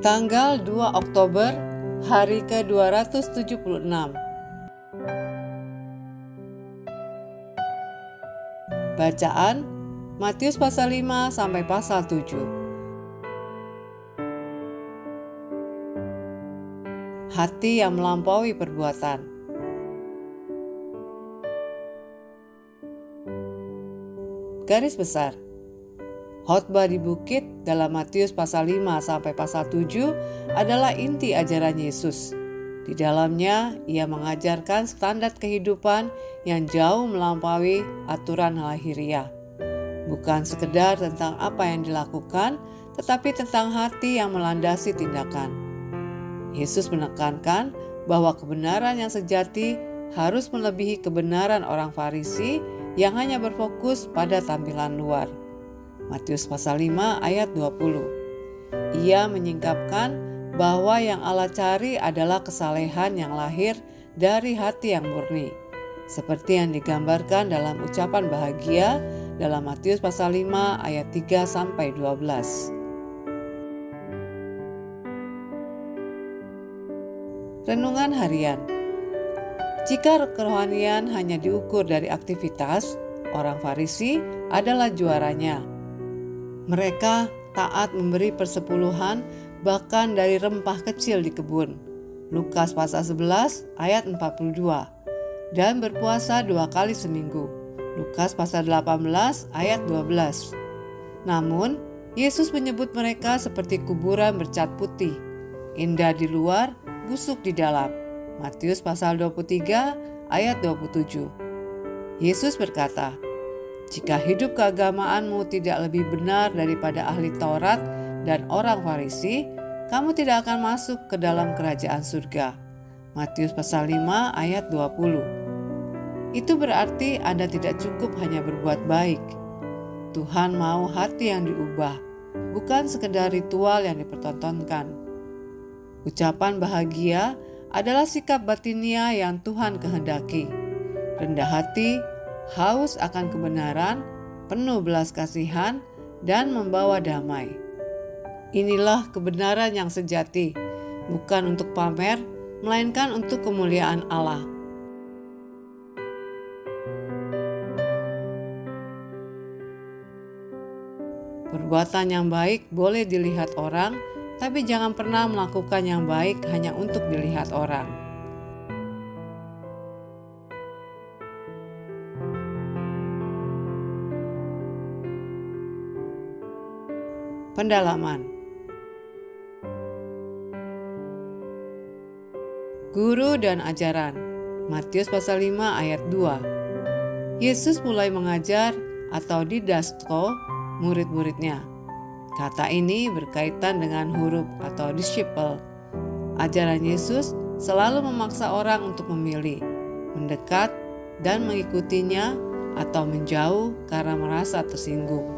Tanggal 2 Oktober, hari ke-276. Bacaan Matius pasal 5 sampai pasal 7. Hati yang melampaui perbuatan. Garis besar. Khotbah di bukit dalam Matius pasal 5 sampai pasal 7 adalah inti ajaran Yesus. Di dalamnya ia mengajarkan standar kehidupan yang jauh melampaui aturan lahiriah. Bukan sekedar tentang apa yang dilakukan, tetapi tentang hati yang melandasi tindakan. Yesus menekankan bahwa kebenaran yang sejati harus melebihi kebenaran orang Farisi yang hanya berfokus pada tampilan luar. Matius pasal 5 ayat 20. Ia menyingkapkan bahwa yang Allah cari adalah kesalehan yang lahir dari hati yang murni, seperti yang digambarkan dalam ucapan bahagia dalam Matius pasal 5 ayat 3 sampai 12. Renungan harian. Jika kerohanian hanya diukur dari aktivitas, orang Farisi adalah juaranya. Mereka taat memberi persepuluhan bahkan dari rempah kecil di kebun. Lukas pasal 11 ayat 42. Dan berpuasa 2 kali seminggu. Lukas pasal 18 ayat 12. Namun, Yesus menyebut mereka seperti kuburan bercat putih, indah di luar, busuk di dalam. Matius pasal 23 ayat 27. Yesus berkata, "Jika hidup keagamaanmu tidak lebih benar daripada ahli Taurat dan orang Farisi, kamu tidak akan masuk ke dalam kerajaan surga." Matius pasal 5 ayat 20. Itu berarti Anda tidak cukup hanya berbuat baik. Tuhan mau hati yang diubah, bukan sekedar ritual yang dipertontonkan. Ucapan bahagia adalah sikap batinia yang Tuhan kehendaki. Rendah hati, haus akan kebenaran, penuh belas kasihan, dan membawa damai. Inilah kebenaran yang sejati, bukan untuk pamer, melainkan untuk kemuliaan Allah. Perbuatan yang baik boleh dilihat orang, tapi jangan pernah melakukan yang baik hanya untuk dilihat orang. Pendalaman. Guru dan ajaran. Matius pasal 5 ayat 2. Yesus mulai mengajar atau didasko murid-muridnya. Kata ini berkaitan dengan huruf atau disciple. Ajaran Yesus selalu memaksa orang untuk memilih, mendekat, dan mengikutinya atau menjauh karena merasa tersinggung.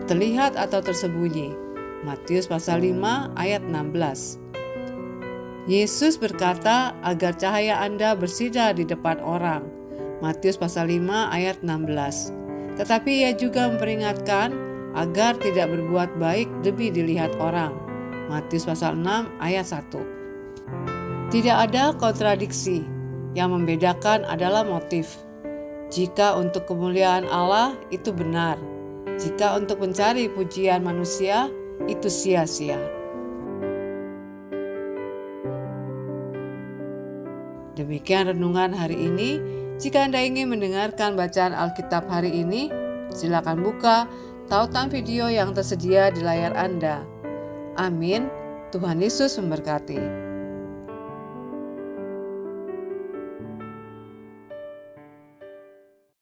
Terlihat atau tersembunyi. Matius pasal 5 ayat 16. Yesus berkata agar cahaya Anda bersinar di depan orang. Matius pasal 5 ayat 16. Tetapi ia juga memperingatkan agar tidak berbuat baik demi dilihat orang. Matius pasal 6 ayat 1. Tidak ada kontradiksi. Yang membedakan adalah motif. Jika untuk kemuliaan Allah itu benar. Jika untuk mencari pujian manusia itu sia-sia. Demikian renungan hari ini. Jika Anda ingin mendengarkan bacaan Alkitab hari ini, silakan buka tautan video yang tersedia di layar Anda. Amin. Tuhan Yesus memberkati.